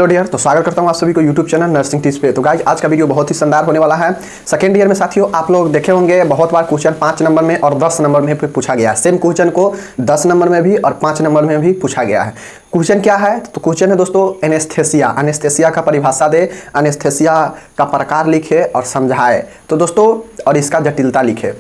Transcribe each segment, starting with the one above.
Hello dear, तो स्वागत करता हूँ आप सभी को यूट्यूब चैनल नर्सिंग टिप्स पे। तो गाइज आज का वीडियो बहुत ही शानदार होने वाला है। सेकेंड ईयर में साथियों आप लोग देखे होंगे बहुत बार क्वेश्चन 5 नंबर में और 10 नंबर में पूछा गया है। सेम क्वेश्चन को 10 नंबर में भी और 5 नंबर में भी पूछा गया है। क्वेश्चन क्या है? तो क्वेश्चन है दोस्तों एनेस्थेसिया। एनेस्थेसिया का परिभाषा दे, एनेस्थेसिया का प्रकार लिखे और समझाए तो दोस्तों, और इसका जटिलता लिखे।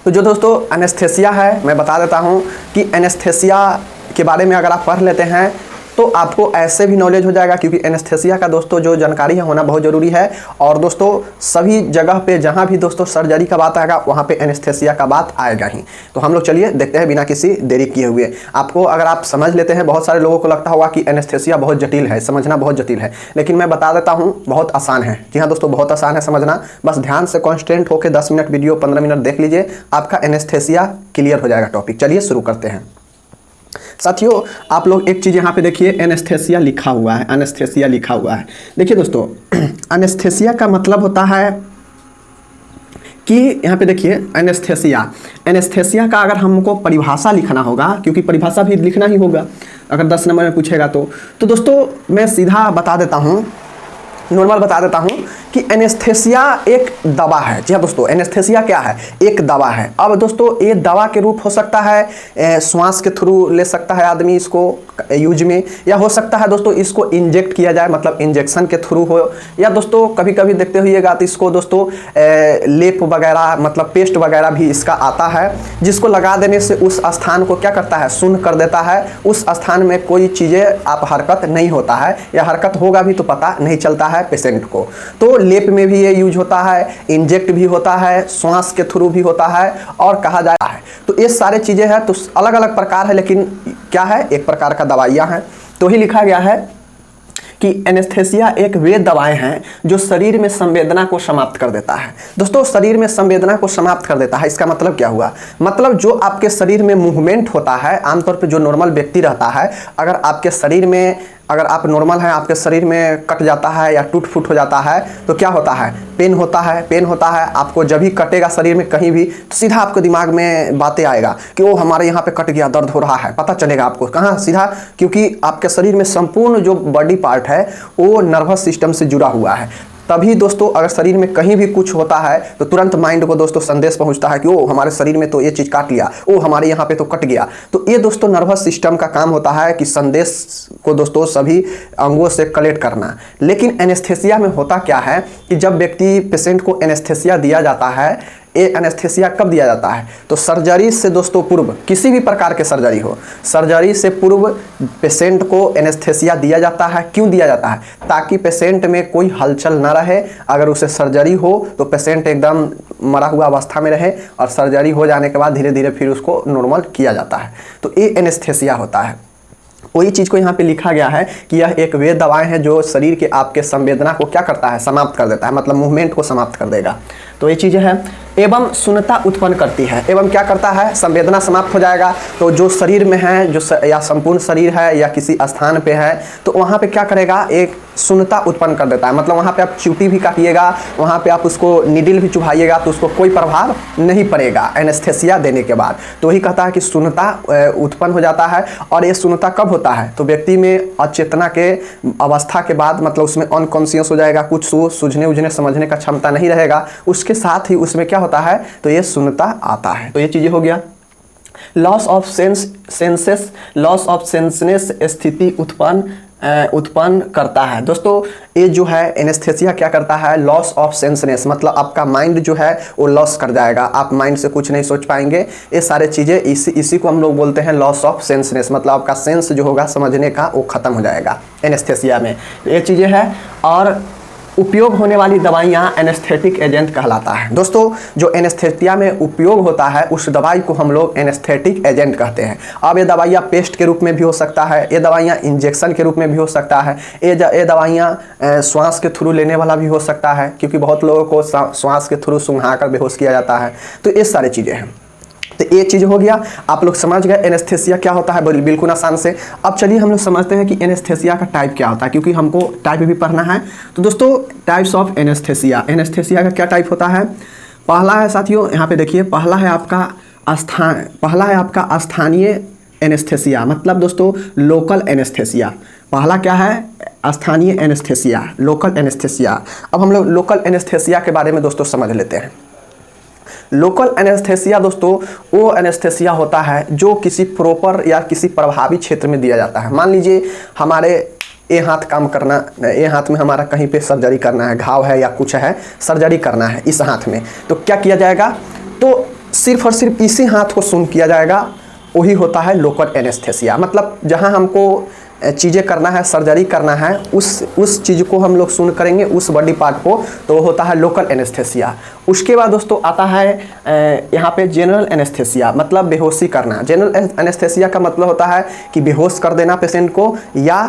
तो जो दोस्तों एनेस्थेसिया है, मैं बता देता हूँ कि एनेस्थेसिया के बारे में अगर आप पढ़ लेते हैं तो आपको ऐसे भी नॉलेज हो जाएगा, क्योंकि एनेस्थेसिया का दोस्तों जो जानकारी है होना बहुत ज़रूरी है। और दोस्तों सभी जगह पे जहाँ भी दोस्तों सर्जरी का बात आएगा वहाँ पे एनेस्थेसिया का बात आएगा ही। तो हम लोग चलिए देखते हैं बिना किसी देरी किए हुए। आपको अगर आप समझ लेते हैं, बहुत सारे लोगों को लगता होगा कि एनेस्थेसिया बहुत जटिल है, समझना बहुत जटिल है, लेकिन मैं बता देता हूँ बहुत आसान है। जी हाँ दोस्तों, बहुत आसान है समझना। बस ध्यान से कॉन्स्टेंट होकर 10 मिनट वीडियो 15 मिनट देख लीजिए, आपका एनेस्थेसिया क्लियर हो जाएगा टॉपिक। चलिए शुरू करते हैं साथियों। आप लोग एक चीज़ यहाँ पे देखिए, एनेस्थेसिया लिखा हुआ है, एनेस्थेसिया लिखा हुआ है। देखिए दोस्तों एनेस्थेसिया का मतलब होता है कि यहाँ पे देखिए एनेस्थेसिया, एनेस्थेसिया का अगर हमको परिभाषा लिखना होगा, क्योंकि परिभाषा भी लिखना ही होगा अगर 10 नंबर में पूछेगा तो दोस्तों मैं सीधा बता देता हूँ, नॉर्मल बता देता हूँ कि एनेस्थेसिया एक दवा है। जी हाँ दोस्तों, एनेस्थेसिया क्या है? एक दवा है। अब दोस्तों ये दवा के रूप हो सकता है, श्वास के थ्रू ले सकता है आदमी इसको यूज में, या हो सकता है दोस्तों इसको इंजेक्ट किया जाए, मतलब इंजेक्शन के थ्रू हो, या दोस्तों कभी कभी देखते होइएगा तो इसको दोस्तों लेप वगैरह मतलब पेस्ट वगैरह भी इसका आता है, जिसको लगा देने से उस स्थान को क्या करता है, शून्य कर देता है। उस स्थान में कोई चीज़ें आप हरकत नहीं होता है, या हरकत होगा भी तो पता नहीं चलता है पेशेंट को। तो लेप में भी ये यूज होता है, इंजेक्ट भी होता है, श्वास के थ्रू भी होता है और कहा जाता है। तो ये सारे चीज़ें हैं, तो अलग अलग प्रकार है, लेकिन क्या है, एक प्रकार का दवाइयाँ हैं। तो ही लिखा गया है कि एनेस्थेसिया एक वे दवाएं हैं जो शरीर में संवेदना को समाप्त कर देता है। दोस्तों शरीर में संवेदना को समाप्त कर देता है, इसका मतलब क्या हुआ? मतलब जो आपके शरीर में मूवमेंट होता है, आमतौर पे जो नॉर्मल व्यक्ति रहता है, अगर आपके शरीर में, अगर आप नॉर्मल हैं, आपके शरीर में कट जाता है या टूट फूट हो जाता है तो क्या होता है? पेन होता है। पेन होता है आपको, जब भी कटेगा शरीर में कहीं भी तो सीधा आपके दिमाग में बातें आएगा कि वो हमारे यहाँ पे कट गया, दर्द हो रहा है। पता चलेगा आपको कहाँ? सीधा, क्योंकि आपके शरीर में संपूर्ण जो बॉडी पार्ट है वो नर्वस सिस्टम से जुड़ा हुआ है। तभी दोस्तों अगर शरीर में कहीं भी कुछ होता है तो तुरंत माइंड को दोस्तों संदेश पहुंचता है कि ओ हमारे शरीर में तो ये चीज़ काट लिया, ओ हमारे यहाँ पे तो कट गया। तो ये दोस्तों नर्वस सिस्टम का काम होता है कि संदेश को दोस्तों सभी अंगों से कलेक्ट करना। लेकिन एनेस्थेसिया में होता क्या है कि जब व्यक्ति पेशेंट को एनेस्थेसिया दिया जाता है, ये एनेस्थेसिया कब दिया जाता है? तो सर्जरी से दोस्तों पूर्व, किसी भी प्रकार के सर्जरी हो, सर्जरी से पूर्व पेशेंट को एनेस्थेसिया दिया जाता है। क्यों दिया जाता है? ताकि पेशेंट में कोई हलचल ना रहे। अगर उसे सर्जरी हो तो पेशेंट एकदम मरा हुआ अवस्था में रहे, और सर्जरी हो जाने के बाद धीरे धीरे फिर उसको नॉर्मल किया जाता है। तो ये एनेस्थेसिया होता है। वही चीज़ को यहाँ पे लिखा गया है कि यह एक वे दवाएं हैं जो शरीर के आपके संवेदना को क्या करता है, समाप्त कर देता है, मतलब मूवमेंट को समाप्त कर देगा। तो ये चीज़ें हैं। एवं शून्यता उत्पन्न करती है। एवं क्या करता है? संवेदना समाप्त हो जाएगा तो जो शरीर में है, जो या संपूर्ण शरीर है या किसी स्थान पे है, तो वहाँ पे क्या करेगा, एक शून्यता उत्पन्न कर देता है। मतलब वहाँ पे आप चींटी भी काटिएगा, वहाँ पे आप उसको नीडल भी चुभाइएगा तो उसको कोई प्रभाव नहीं पड़ेगा एनेस्थेसिया देने के बाद। तो वही कहता है कि शून्यता उत्पन्न हो जाता है। और ये शून्यता कब होता है? तो व्यक्ति में अचेतना के अवस्था के बाद, मतलब उसमें अनकॉन्शियस हो जाएगा, कुछ सूझने उझने समझने का क्षमता नहीं रहेगा, उसके साथ ही उसमें क्या होता है, तो ये शून्यता आता है। तो ये चीज़ें हो गया। Loss of senses, loss of consciousness स्थिति उत्पन्न करता है। दोस्तों ये जो है एनेस्थेसिया क्या करता है, लॉस ऑफ सेंसनेस, मतलब आपका माइंड जो है वो लॉस कर जाएगा, आप माइंड से कुछ नहीं सोच पाएंगे। ये सारे चीज़ें इसी को हम लोग बोलते हैं लॉस ऑफ सेंसनेस, मतलब आपका सेंस जो होगा समझने का वो खत्म हो जाएगा एनेस्थेसिया में। ये चीज़ें हैं। और उपयोग होने वाली दवाइयाँ एनेस्थेटिक एजेंट कहलाता है। दोस्तों जो एनेस्थेसिया में उपयोग होता है उस दवाई को हम लोग एनेस्थेटिक एजेंट कहते हैं। अब ये दवाइयाँ पेस्ट के रूप में भी हो सकता है, ये दवाइयाँ इंजेक्शन के रूप में भी हो सकता है, ये दवाइयाँ श्वास के थ्रू लेने वाला भी हो सकता है, क्योंकि बहुत लोगों को श्वास के थ्रू सूंघा कर बेहोश किया जाता है। तो ये सारी चीज़ें हैं। तो ये चीज़ हो गया, आप लोग समझ गए एनेस्थेसिया क्या होता है बिल्कुल आसान से। अब चलिए हम लोग समझते हैं कि एनेस्थेसिया का टाइप क्या होता है, क्योंकि हमको टाइप भी पढ़ना है। तो दोस्तों टाइप्स ऑफ एनेस्थेसिया, एनेस्थेसिया का क्या टाइप होता है? पहला है साथियों, यहाँ पे देखिए, पहला है आपका स्थानीय एनेस्थेसिया, मतलब दोस्तों लोकल एनेस्थेसिया। पहला क्या है, स्थानीय एनेस्थेसिया, लोकल एनेस्थेसिया। अब हम लोग लोकल एनेस्थेसिया के बारे में दोस्तों समझ लेते हैं। लोकल एनेस्थेसिया दोस्तों वो एनेस्थेसिया होता है जो किसी प्रॉपर या किसी प्रभावी क्षेत्र में दिया जाता है। मान लीजिए हमारे ये हाथ काम करना, ये हाथ में हमारा कहीं पे सर्जरी करना है, घाव है या कुछ है, सर्जरी करना है इस हाथ में, तो क्या किया जाएगा, तो सिर्फ और सिर्फ इसी हाथ को शून्य किया जाएगा, वही होता है लोकल एनेस्थेसिया। मतलब जहां हमको चीज़ें करना है, सर्जरी करना है, उस चीज़ को हम लोग शून्य करेंगे, उस बॉडी पार्ट को, तो वो होता है लोकल एनेस्थेसिया। उसके बाद दोस्तों आता है यहाँ पे जनरल एनेस्थेसिया, मतलब बेहोशी करना। जनरल एनेस्थेसिया का मतलब होता है कि बेहोश कर देना पेशेंट को या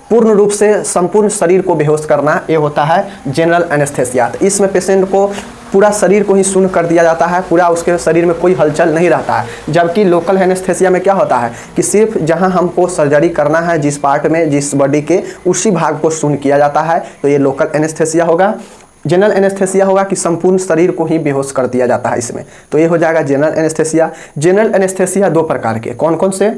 पूर्ण रूप से संपूर्ण शरीर को बेहोश करना, ये होता है जनरल एनेस्थेसिया। तो इसमें पेशेंट को पूरा शरीर को ही शून्य कर दिया जाता है, पूरा उसके शरीर में कोई हलचल नहीं रहता है। जबकि लोकल एनेस्थेसिया में क्या होता है कि सिर्फ जहां हमको सर्जरी करना है, जिस पार्ट में, जिस बॉडी के, उसी भाग को शून्य किया जाता है, तो ये लोकल एनेस्थेसिया होगा। जनरल एनेस्थेसिया होगा कि संपूर्ण शरीर को ही बेहोश कर दिया जाता है इसमें, तो ये हो जाएगा जनरल एनेस्थेसिया। जनरल एनेस्थेसिया दो प्रकार के, कौन कौन से,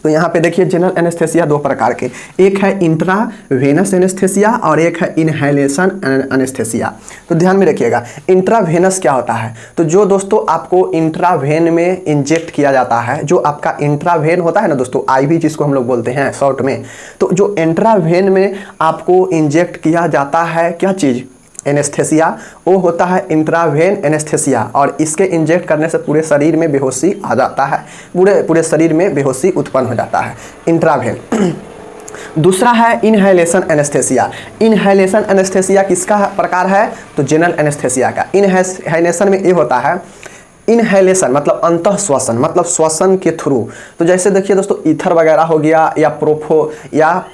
तो यहाँ पे देखिए जनरल एनेस्थेसिया दो प्रकार के, एक है इंट्रावेनस एनेस्थेसिया और एक है इनहेलेशन एनेस्थेसिया। तो ध्यान में रखिएगा, इंट्रावेनस क्या होता है, तो जो दोस्तों आपको इंट्रावेन में इंजेक्ट किया जाता है, जो आपका इंट्रावेन होता है ना दोस्तों, आईवी जिसको हम लोग बोलते हैं शॉर्ट में, तो जो इंट्रावेन में आपको इंजेक्ट किया जाता है क्या चीज़, एनेस्थेसिया, वो होता है इंट्रावेन एनेस्थेसिया। और इसके इंजेक्ट करने से पूरे शरीर में बेहोशी आ जाता है, पूरे शरीर में बेहोशी उत्पन्न हो जाता है, इंट्रावेन। दूसरा है इनहेलेशन एनेस्थेसिया। इनहेलेशन एनेस्थेसिया किसका प्रकार है, तो जनरल एनेस्थेसिया का। इनहेलेशन में ये होता है, इनहेलेशन मतलब अंतः श्वसन, मतलब श्वसन के थ्रू। तो जैसे देखिए दोस्तों ईथर वगैरह हो गया या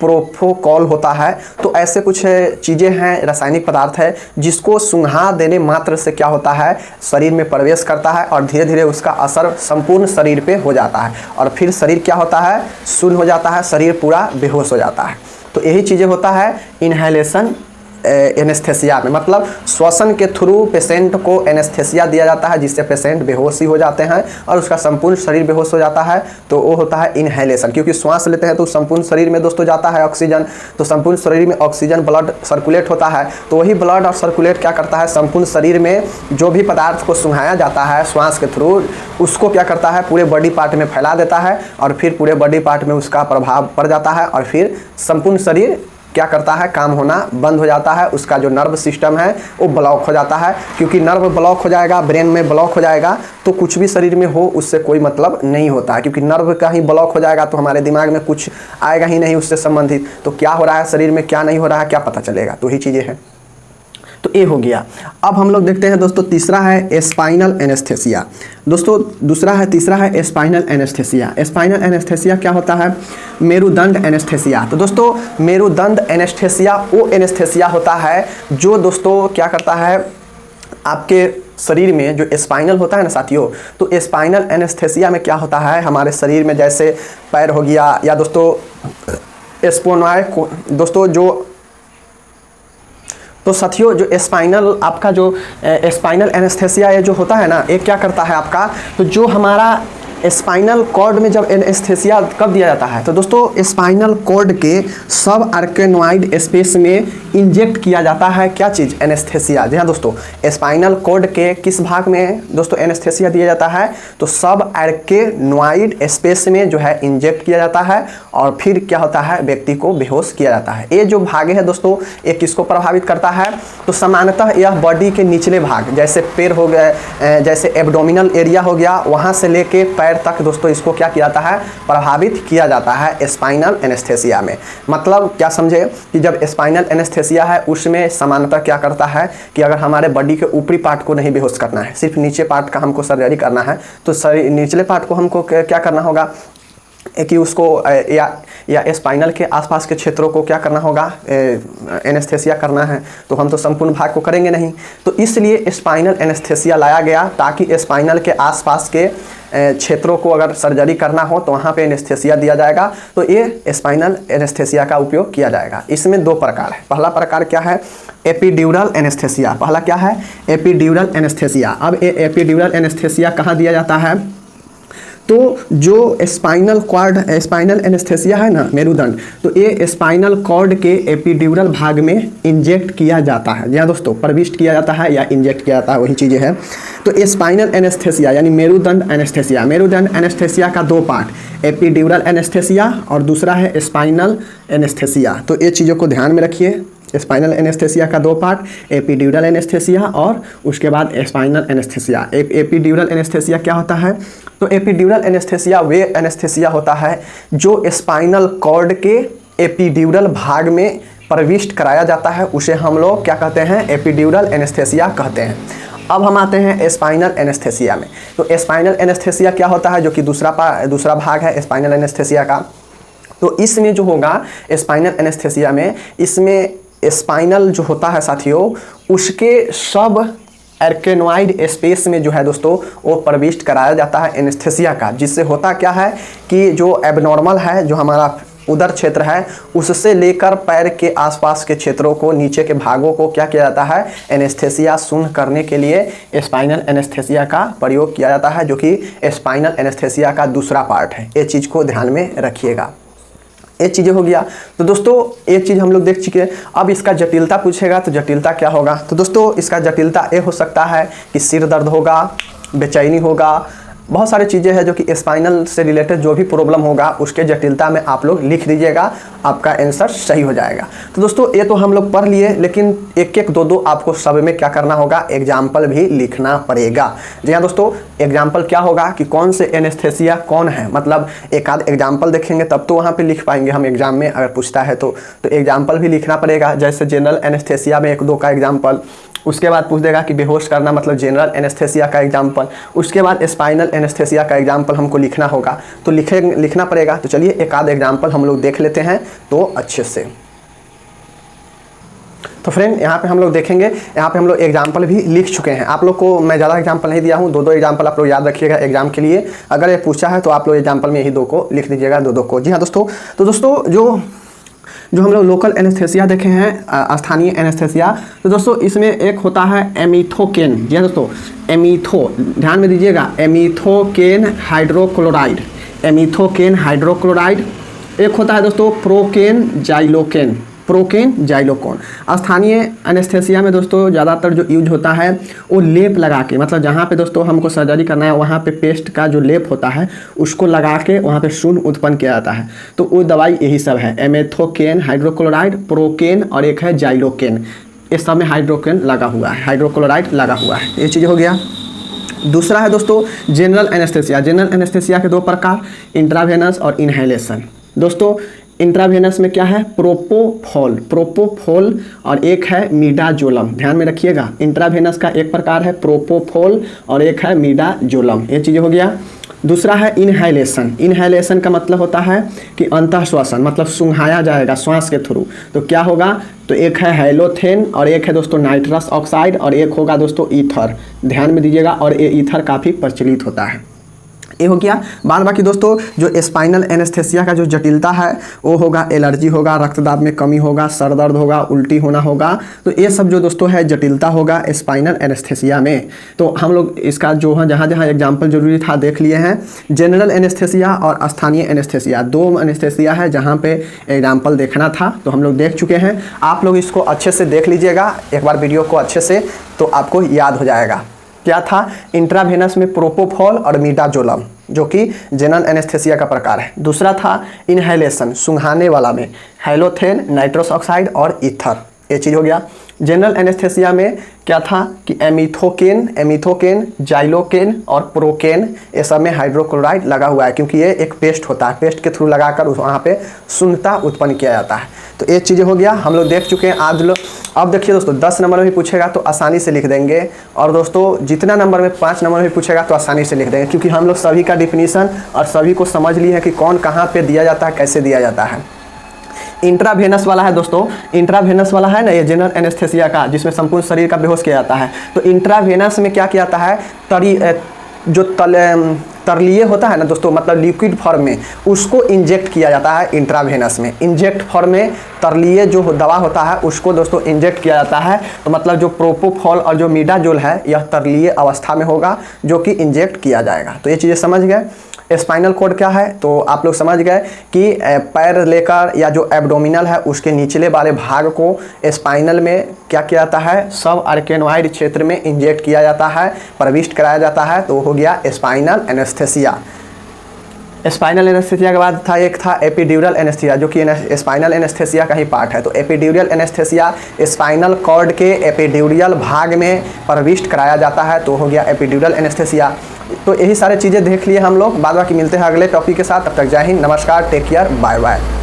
प्रोफोकॉल होता है, तो ऐसे कुछ चीज़ें हैं, रासायनिक पदार्थ है, जिसको सूंघा देने मात्र से क्या होता है, शरीर में प्रवेश करता है और धीरे धीरे उसका असर संपूर्ण शरीर पे हो जाता है और फिर शरीर क्या होता है, शून्य हो जाता है, शरीर पूरा बेहोश हो जाता है। तो यही चीज़ें होता है इनहेलेशन एनेस्थेसिया में, मतलब श्वसन के थ्रू पेशेंट को एनेस्थेसिया दिया जाता है, जिससे पेशेंट बेहोशी हो जाते हैं और उसका संपूर्ण शरीर बेहोश हो जाता है, तो वो होता है इनहेलेशन। क्योंकि श्वास लेते हैं तो संपूर्ण शरीर में दोस्तों जाता है ऑक्सीजन, तो संपूर्ण शरीर में ऑक्सीजन ब्लड सर्कुलेट होता है, तो वही ब्लड और सर्कुलेट क्या करता है, संपूर्ण शरीर में जो भी पदार्थ को सूंघाया जाता है श्वास के थ्रू, उसको क्या करता है, पूरे बॉडी पार्ट में फैला देता है और फिर पूरे बॉडी पार्ट में उसका प्रभाव पड़ जाता है और फिर संपूर्ण शरीर क्या करता है, काम होना बंद हो जाता है। उसका जो नर्व सिस्टम है वो ब्लॉक हो जाता है, क्योंकि नर्व ब्लॉक हो जाएगा, ब्रेन में ब्लॉक हो जाएगा, तो कुछ भी शरीर में हो उससे कोई मतलब नहीं होता है, क्योंकि नर्व का ही ब्लॉक हो जाएगा तो हमारे दिमाग में कुछ आएगा ही नहीं उससे संबंधित, तो क्या हो रहा है शरीर में, क्या नहीं हो रहा है, क्या पता चलेगा। तो यही चीज़ें हैं। तो ये हो गया। अब हम लोग देखते हैं दोस्तों, तीसरा है स्पाइनल एनेस्थेसिया। दोस्तों तीसरा है स्पाइनल एनेस्थेसिया। स्पाइनल एनेस्थेसिया क्या होता है, मेरुदंड एनेस्थेसिया। तो दोस्तों मेरुदंड एनेस्थेसिया वो एनेस्थेसिया होता है जो दोस्तों क्या करता है, आपके शरीर में जो स्पाइनल होता है ना साथियों, तो स्पाइनल एनेस्थेसिया में क्या होता है, हमारे शरीर में जैसे पैर हो गया या दोस्तों स्पोनाय दोस्तों जो, तो साथियों जो स्पाइनल आपका जो स्पाइनल एनेस्थेसिया ये जो होता है ना, ये क्या करता है आपका, तो जो हमारा स्पाइनल कॉर्ड में जब एनेस्थेसिया कब दिया जाता है, तो दोस्तों स्पाइनल कॉर्ड के सब आर्केनॉइड स्पेस में इंजेक्ट किया जाता है क्या चीज़, एनेस्थेसिया। जी हाँ दोस्तों, स्पाइनल कॉर्ड के किस भाग में दोस्तों एनेस्थेसिया दिया जाता है, तो सब आर्केनॉइड स्पेस में जो है इंजेक्ट किया जाता है और फिर क्या होता है, व्यक्ति को बेहोश किया जाता है। ये जो भाग है दोस्तों, ये किसको प्रभावित करता है, तो सामान्यतः यह बॉडी के निचले भाग, जैसे पैर हो गए, जैसे एब्डोमिनल एरिया हो गया, वहाँ से लेके पैर तक दोस्तों इसको क्या किया जाता है, प्रभावित किया जाता है स्पाइनल एनेस्थेसिया में। मतलब क्या समझे कि जब स्पाइनल एनेस्थेसिया है उसमें सामान्यतः क्या करता है कि अगर हमारे बॉडी के ऊपरी पार्ट को नहीं बेहोश करना है, सिर्फ नीचे पार्ट का हमको सर्जरी करना है, तो निचले पार्ट को हमको क्या करना होगा कि उसको या स्पाइनल के आसपास के क्षेत्रों को क्या करना होगा, एनेस्थेसिया करना है, तो हम तो संपूर्ण भाग को करेंगे नहीं, तो इसलिए स्पाइनल एनेस्थेसिया लाया गया ताकि स्पाइनल के आसपास के क्षेत्रों को अगर सर्जरी करना हो तो वहाँ पे एनेस्थेसिया दिया जाएगा, तो ये स्पाइनल एनेस्थेसिया का उपयोग किया जाएगा। इसमें दो प्रकार है। पहला प्रकार क्या है, एपिड्यूरल एनेस्थेसिया। पहला क्या है, एपिड्यूरल एनेस्थेसिया। अब ये एपिड्यूरल एनेस्थेसिया कहाँ दिया जाता है, तो जो स्पाइनल कॉर्ड, स्पाइनल एनेस्थेसिया है ना, मेरुदंड, तो ये स्पाइनल कॉर्ड के एपिड्यूरल भाग में इंजेक्ट किया जाता है। या दोस्तों प्रविष्ट किया जाता है या इंजेक्ट किया जाता है, वही चीज़ें हैं। तो स्पाइनल एनेस्थेसिया यानी मेरुदंड एनेस्थेसिया, मेरुदंड एनेस्थेसिया का दो पार्ट, एपिड्यूरल एनेस्थेसिया और दूसरा है स्पाइनल एनेस्थेसिया। तो ये चीज़ों को ध्यान में रखिए। स्पाइनल एनेस्थेसिया का दो पार्ट, एपिड्यूरल एनेस्थेसिया और उसके बाद स्पाइनल एनेस्थेसिया। एपिड्यूरल एनेस्थेसिया क्या होता है? तो एपिड्यूरल एनेस्थेसिया वे एनेस्थेसिया होता है जो स्पाइनल कॉर्ड के एपिड्यूरल भाग में प्रविष्ट कराया जाता है, उसे हम लोग क्या कहते हैं? एपिड्यूरल एनेस्थेसिया कहते हैं। अब हम आते हैं स्पाइनल एनेस्थेसिया में। तो स्पाइनल एनेस्थेसिया क्या होता है, जो कि दूसरा भाग है स्पाइनल एनेस्थेसिया का। तो इसमें जो होगा स्पाइनल एनेस्थेसिया में, इसमें स्पाइनल जो होता है साथियों, उसके सब एर्केनोइड स्पेस में जो है दोस्तों वो प्रविष्ट कराया जाता है एनेस्थेसिया का। जिससे होता क्या है कि जो एबनॉर्मल है, जो हमारा उदर क्षेत्र है, उससे लेकर पैर के आसपास के क्षेत्रों को, नीचे के भागों को क्या किया जाता है? एनेस्थेसिया शून्य करने के लिए स्पाइनल एनेस्थेसिया का प्रयोग किया जाता है, जो कि स्पाइनल एनेस्थेसिया का दूसरा पार्ट है। ये चीज़ को ध्यान में रखिएगा। ये चीज़ें हो गया। तो दोस्तों ये चीज़ हम लोग देख चुके हैं। अब इसका जटिलता पूछेगा तो जटिलता क्या होगा? तो दोस्तों इसका जटिलता ये हो सकता है कि सिर दर्द होगा, बेचैनी होगा, बहुत सारी चीज़ें हैं जो कि स्पाइनल से रिलेटेड जो भी प्रॉब्लम होगा उसके जटिलता में आप लोग लिख दीजिएगा, आपका आंसर सही हो जाएगा। तो दोस्तों ये तो हम लोग पढ़ लिए, लेकिन एक एक दो आपको सब में क्या करना होगा? एग्जाम्पल भी लिखना पड़ेगा। जी हाँ दोस्तों, एग्जाम्पल क्या होगा कि कौन से एनेस्थेसिया कौन है, मतलब एक आध एग्जाम्पल देखेंगे तब तो वहाँ पे लिख पाएंगे हम एग्जाम में, अगर पूछता है तो एग्जाम्पल भी लिखना पड़ेगा। जैसे जनरल एनेस्थेसिया में एक दो का एग्जाम्पल, उसके बाद पूछ देगा कि बेहोश करना मतलब जनरल एनेस्थेसिया का एग्जाम्पल, उसके बाद स्पाइनल एनेस्थेसिया का एग्जाम्पल हमको लिखना होगा, तो लिखना पड़ेगा। तो चलिए एक आध एग्जाम्पल हम लोग देख लेते हैं तो अच्छे से। तो फ्रेंड यहाँ पे हम लोग देखेंगे, यहाँ पे हम लोग एग्जाम्पल भी लिख चुके हैं। आप लोग को मैं ज़्यादा एग्जाम्पल नहीं दिया हूँ, दो एग्जाम्पल आप लोग याद रखिएगा एग्जाम के लिए। अगर ये पूछा है तो आप लोग एग्जाम्पल में यही दो को लिख दीजिएगा, दो को। जी हाँ दोस्तों, तो दोस्तों जो हम लोग लोकल एनेस्थेसिया देखे हैं, स्थानीय एनेस्थेसिया, तो दोस्तों इसमें एक होता है एमिथोकेन। जी हाँ दोस्तों, ध्यान में दीजिएगा, एमिथोकेन हाइड्रोक्लोराइड, एमिथोकेन हाइड्रोक्लोराइड। एक होता है दोस्तों प्रोकेन जाइलोकेन, प्रोकेन जाइलोकोन। स्थानीय एनेस्थेसिया में दोस्तों ज़्यादातर जो यूज होता है वो लेप लगा के, मतलब जहाँ पे दोस्तों हमको सर्जरी करना है वहाँ पे पेस्ट का जो लेप होता है उसको लगा के वहाँ पे शून्य उत्पन्न किया जाता है। तो वो दवाई यही सब है, एमेथोकेन हाइड्रोक्लोराइड, प्रोकेन और एक है जाइलोकेन। इस सब में हाइड्रोकेन लगा हुआ है, हाइड्रोक्लोराइड लगा हुआ है। ये चीज़ हो गया। दूसरा है दोस्तों जनरल एनेस्थेसिया। जनरल एनेस्थेसिया के दो प्रकार, इंट्रावेनस और इनहेलेशन। दोस्तों इंट्रावेनस में क्या है? प्रोपोफॉल और एक है मीडाजोलम। ध्यान में रखिएगा, इंट्रावेनस का एक प्रकार है प्रोपोफॉल और एक है मीडाजोलम। ये चीज़ हो गया। दूसरा है इनहेलेशन। इनहेलेशन का मतलब होता है कि अंतः श्वसन, मतलब सूंघाया जाएगा श्वास के थ्रू। तो क्या होगा? तो एक है हैलोथेन और एक है दोस्तों नाइट्रस ऑक्साइड और एक होगा दोस्तों ईथर। ध्यान में दीजिएगा, और ये ईथर काफ़ी प्रचलित होता है। ये हो गया। बाद बाकी दोस्तों जो स्पाइनल एनेस्थेसिया का जो जटिलता है वो होगा एलर्जी होगा, रक्तदाब में कमी होगा, सर दर्द होगा, उल्टी होना होगा। तो ये सब जो दोस्तों है जटिलता होगा स्पाइनल एनेस्थेसिया में। तो हम लोग इसका जो है जहाँ जहाँ एग्जाम्पल जरूरी था देख लिए हैं। जनरल एनेस्थेसिया और स्थानीय एनेस्थेसिया, दो एनेस्थेसिया है जहाँ पे एग्जाम्पल देखना था, तो हम लोग देख चुके हैं। आप लोग इसको अच्छे से देख लीजिएगा एक बार वीडियो को अच्छे से, तो आपको याद हो जाएगा। क्या था? इंट्रावेनस में प्रोपोफॉल और मीडाजोलम, जो कि जनरल एनेस्थेसिया का प्रकार है। दूसरा था इनहेलेशन, सूंघाने वाला में हैलोथेन, नाइट्रस ऑक्साइड और ईथर। ये चीज़ हो गया। जनरल एनेस्थेसिया में क्या था कि एमिथोकेन, जाइलोकेन और प्रोकेन, ये सब में हाइड्रोक्लोराइड लगा हुआ है, क्योंकि ये एक पेस्ट होता है, पेस्ट के थ्रू लगाकर वहाँ पे शून्यता उत्पन्न किया जाता है। तो ये चीज़ें हो गया, हम लोग देख चुके हैं आज लोग। अब देखिए दोस्तों 10 नंबर में भी पूछेगा तो आसानी से लिख देंगे, और दोस्तों जितना नंबर में 5 नंबर में पूछेगा तो आसानी से लिख देंगे, क्योंकि हम लोग सभी का डिफिनीशन और सभी को समझ लिए हैं कि कौन कहाँ पे दिया जाता है, कैसे दिया जाता है। इंट्रावेनस वाला है दोस्तों, इंट्रावेनस वाला है ना ये जनरल एनेस्थेसिया का, जिसमें संपूर्ण शरीर का बेहोश किया जाता है। तो इंट्रावेनस में क्या किया जाता है? जो तरलीय होता है ना दोस्तों, मतलब लिक्विड फॉर्म में, उसको इंजेक्ट किया जाता है इंट्रावेनस में। इंजेक्ट फॉर्म में तरलीय जो दवा होता है उसको दोस्तों इंजेक्ट किया जाता है। तो मतलब जो प्रोपोफॉल और जो मीडाजोल है यह तरलीय अवस्था में होगा, जो कि इंजेक्ट किया जाएगा। तो ये चीज़ें समझ गए। स्पाइनल कॉर्ड क्या है तो आप लोग समझ गए कि पैर लेकर या जो एब्डोमिनल है उसके निचले वाले भाग को स्पाइनल में क्या किया जाता है, सब आर्केनोइड क्षेत्र में इंजेक्ट किया जाता है, प्रविष्ट कराया जाता है, तो हो गया स्पाइनल एनेस्थेसिया। स्पाइनल एनेस्थेसिया के बाद एक था एपिड्यूरल एनेस्थेसिया, जो कि स्पाइनल एनेस्थेसिया का ही पार्ट है। तो एपिड्यूरल एनेस्थेसिया स्पाइनल कॉर्ड के एपिड्यूरल भाग में प्रविष्ट कराया जाता है, तो हो गया एपिड्यूरल एनेस्थेसिया। तो यही सारी चीज़ें देख लिए हम लोग, बाद बाकी मिलते हैं अगले टॉपिक के साथ। तब तक जय हिंद, नमस्कार, टेक केयर, बाय बाय।